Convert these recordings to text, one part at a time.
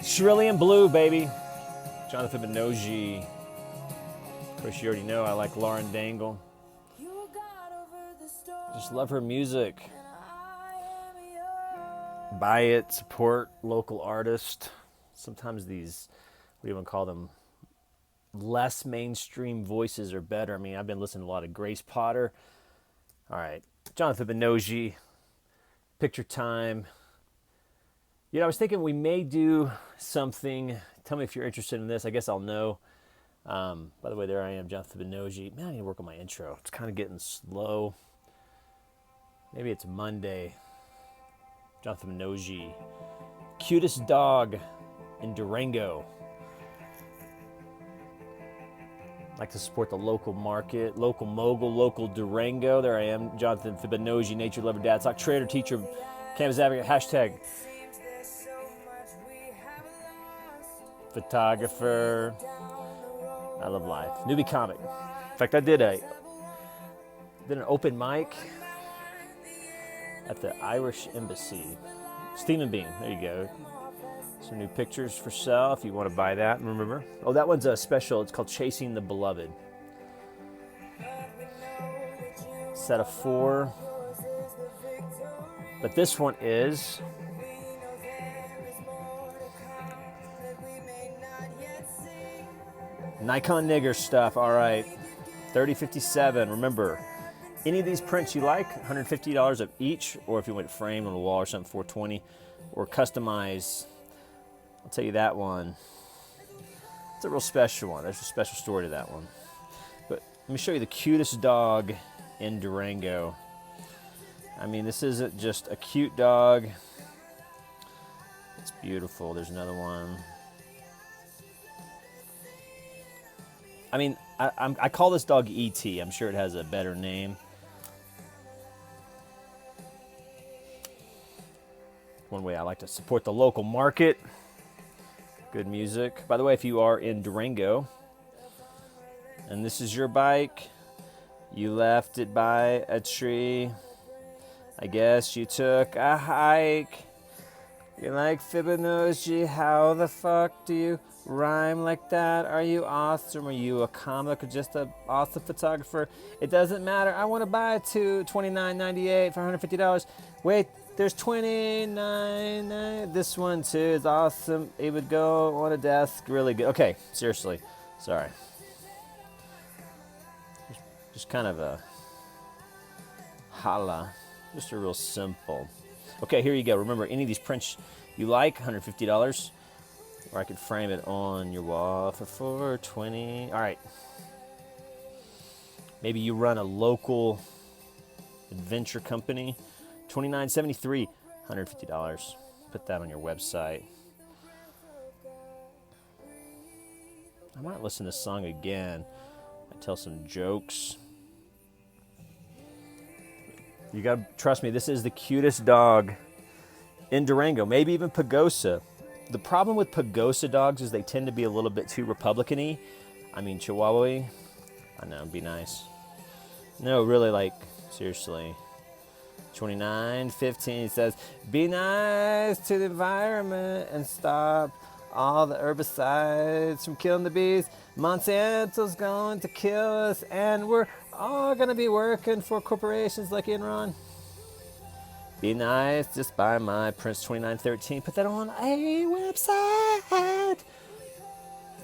Cerulean Blue, baby. Jonathan Fibonojji. Of course, you already know I like Lauren Daigle. Just love her music. Buy it, support local artists. Sometimes these, we even call them less mainstream voices are better. I mean, I've been listening to a lot of Grace Potter. All right, Jonathan Fibonojji, Picture Time. You know, I was thinking we may do something. Tell me if you're interested in this. I guess I'll know. By the way, there I am, Jonathan Fibonojji. Man, I need to work on my intro. It's kind of getting slow. Maybe it's Monday. Jonathan Fibonojji. Cutest dog in Durango. Like to support the local market, local mogul, local Durango. There I am, Jonathan Fibonojji, nature lover, dad, sock trader, teacher, canvas advocate, hashtag photographer. I love life. Newbie comic. In fact, I did an open mic at the Irish Embassy. Steam and Bean, there you go. Some new pictures for sale if you want to buy that. Remember? Oh, that one's a special. It's called Chasing the Beloved. Set of 4. But this one is Nikon Nigger stuff. All right. 3057. Remember, any of these prints you like, $150 of each, or if you want it framed on the wall or something, $420, or customize. I'll tell you that one. It's a real special one. There's a special story to that one. But let me show you the cutest dog in Durango. I mean, this isn't just a cute dog. It's beautiful. There's another one. I mean, I call this dog E.T. I'm sure it has a better name. One way I like to support the local market. Good music. By the way, if you are in Durango and this is your bike, you left it by a tree, I guess you took a hike. You like Fibonacci, how the fuck do you rhyme like that? Are you awesome? Are you a comic or just an awesome photographer? It doesn't matter. I want to buy $29.98 for $150. Wait, there's $29. This one too is awesome. It would go on a desk. Really good. Okay, seriously. Sorry. Just kind of a holla. Just a real simple. Okay, here you go. Remember, any of these prints you like, $150. Or I could frame it on your wall for $420. All right. Maybe you run a local adventure company. $29.73, $150. Put that on your website. I might listen to this song again. I tell some jokes. You gotta trust me, this is the cutest dog in Durango, maybe even Pagosa. The problem with Pagosa dogs is they tend to be a little bit too Republican-y. I mean, Chihuahua-y. I know, be nice. No, really, like, seriously. $29.15 says, be nice to the environment and stop all the herbicides from killing the bees. Monsanto's going to kill us, and we're all going to be working for corporations like Enron. Be nice, just buy my Prince 2913. Put that on a website.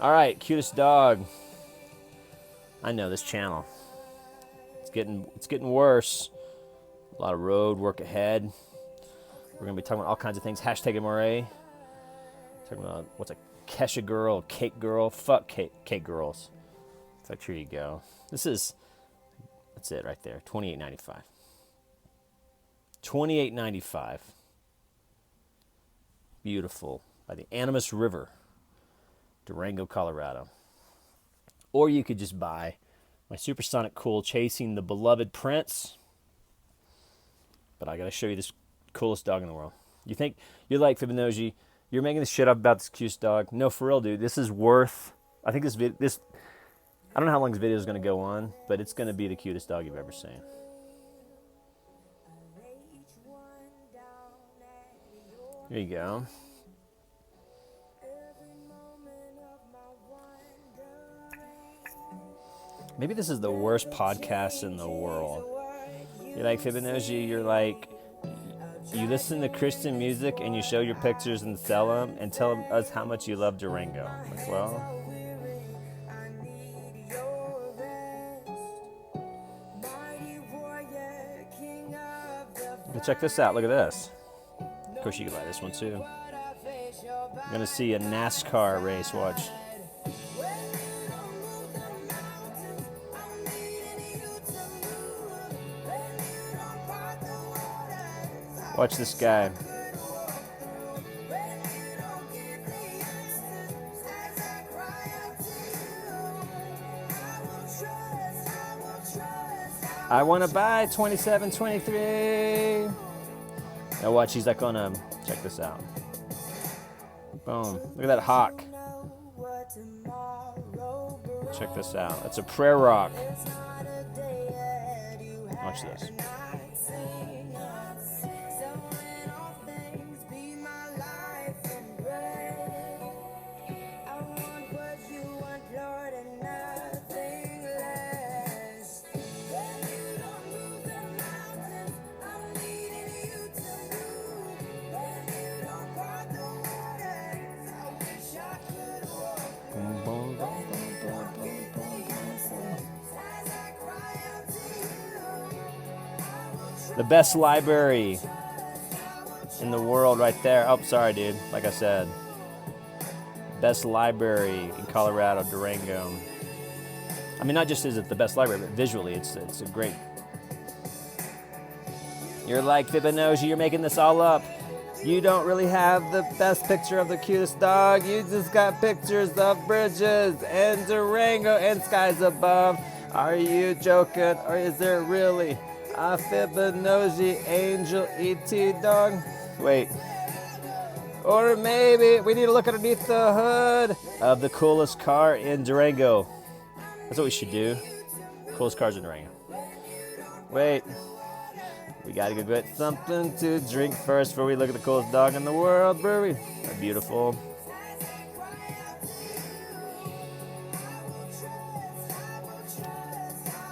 All right, cutest dog. I know this channel. It's getting worse. A lot of road work ahead. We're going to be talking about all kinds of things. Hashtag MRA. Talking about what's a Kesha girl, cake girl. Fuck cake girls. In fact, here you go. That's it right there. $28.95. $28.95. Beautiful. By the Animas River, Durango, Colorado. Or you could just buy my Supersonic Cool Chasing the Beloved Prince. But I got to show you this coolest dog in the world. You think you like Fibonacci? You're making this shit up about this cutest dog. No, for real, dude. This is worth. I think this. I don't know how long this video is going to go on, but it's going to be the cutest dog you've ever seen. Here you go. Maybe this is the worst podcast in the world. You're like, Fibonojji, you're like, you listen to Christian music and you show your pictures and sell them and tell us how much you love Durango. Like, well, but check this out. Look at this. Of course, you can buy this one too. You're going to see a NASCAR race. Watch. Watch this guy. I want to buy 27, 23. Now watch, he's like on a, check this out. Boom. Look at that hawk. Check this out. That's a prayer rock. Watch this. The best library in the world right there. Oh, sorry, dude. Like I said. Best library in Colorado, Durango. I mean, not just is it the best library, but visually it's a great. You're like, Fibonojji, you're making this all up. You don't really have the best picture of the cutest dog. You just got pictures of bridges and Durango and skies above. Are you joking, or is there really a Fibonojji angel ET dog? Wait. Or maybe we need to look underneath the hood of the coolest car in Durango. That's what we should do. Coolest cars in Durango. Wait. We gotta go get something to drink first before we look at the coolest dog in the world, brewery. Beautiful.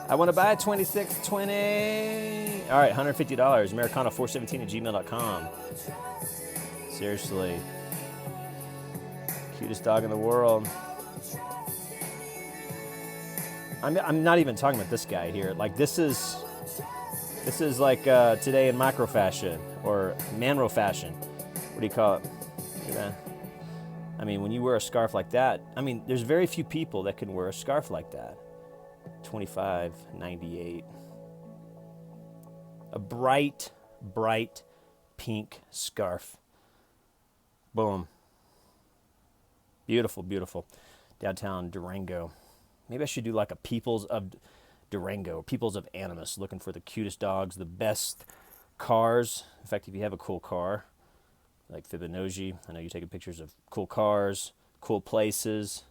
I want to buy 2620. All right, $150. Americana417@gmail.com. Seriously. Cutest dog in the world. I'm not even talking about this guy here. Like, this is like today in micro fashion or manro fashion. What do you call it? Look at that. I mean, when you wear a scarf like that, I mean, there's very few people that can wear a scarf like that. $25.98. A bright pink scarf. Boom. Beautiful, beautiful. Downtown Durango. Maybe I should do like a Peoples of Durango, Peoples of Animus, looking for the cutest dogs, the best cars. In fact, if you have a cool car, like Fibonojji, I know you're taking pictures of cool cars, cool places,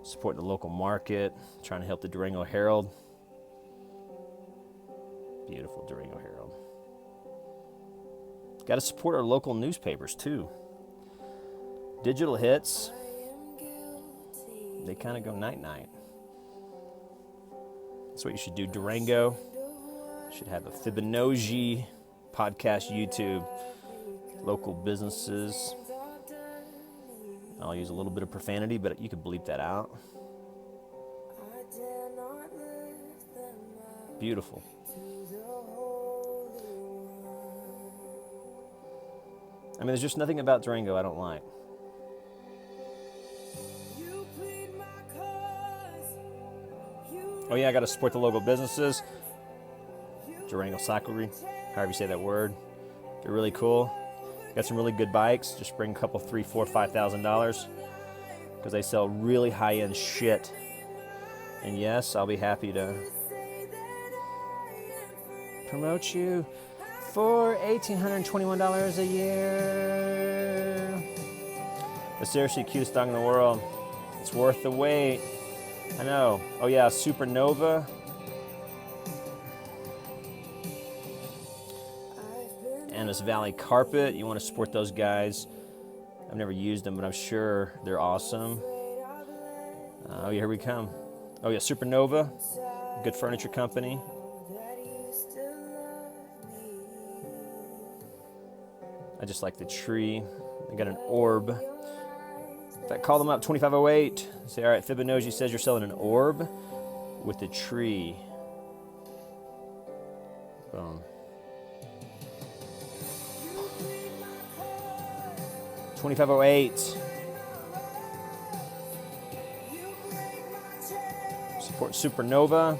supporting the local market, trying to help the Durango Herald. Beautiful Durango Herald. Got to support our local newspapers too. Digital hits, they kind of go night-night. That's what you should do. Durango should have a Fibonojji podcast, YouTube, local businesses. I'll use a little bit of profanity, but you can bleep that out. Beautiful. I mean, there's just nothing about Durango I don't like. Oh yeah, I got to support the local businesses. Durango Cyclery, however you say that word. They're really cool. Got some really good bikes. Just bring a couple, $3,000, $4,000, $5,000 because they sell really high-end shit. And yes, I'll be happy to promote you for $1,821 a year. But seriously, cutest dog in the world. It's worth the wait. I know. Oh yeah, Supernova. Annis Valley Carpet. You want to support those guys. I've never used them, but I'm sure they're awesome. Oh, here we come. Oh yeah, Supernova, good furniture company. I just like the tree. I got an orb. If I call them up, 2508, say, all right, Fibonojji says you're selling an orb with the tree. Boom. 2508. Support Supernova.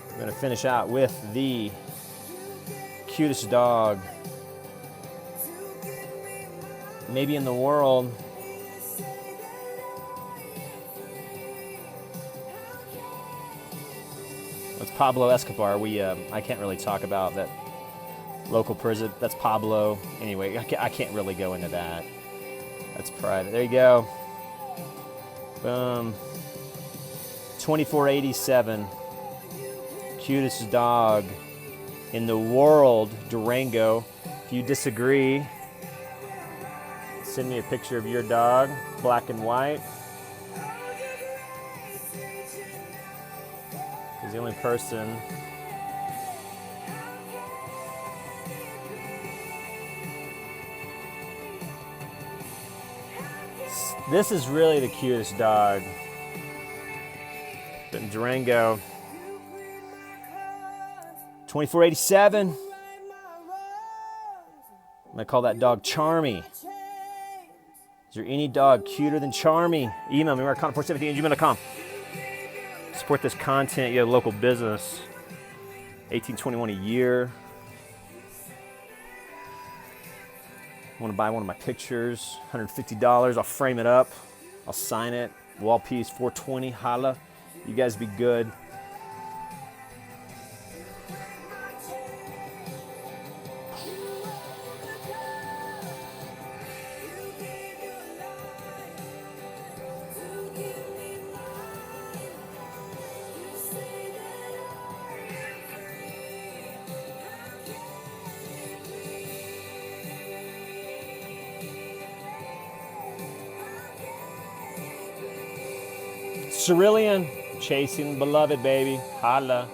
We're going to finish out with the cutest dog maybe in the world. That's Pablo Escobar. I can't really talk about that local prison. That's Pablo. Anyway, I can't really go into that. That's private. There you go. Boom. 2487. Cutest dog in the world, Durango. If you disagree, send me a picture of your dog, black and white. He's the only person. This is really the cutest dog. In Durango. 2487. I'm gonna call that dog Charmy. Is there any dog cuter than Charmy? Email me, marcon417@gmail.com. Support this content. You have a local business. $18.21 a year. Want to buy one of my pictures? $150. I'll frame it up. I'll sign it. Wall piece, $420. Holla. You guys be good. Cerulean, chasing beloved, baby. Holla.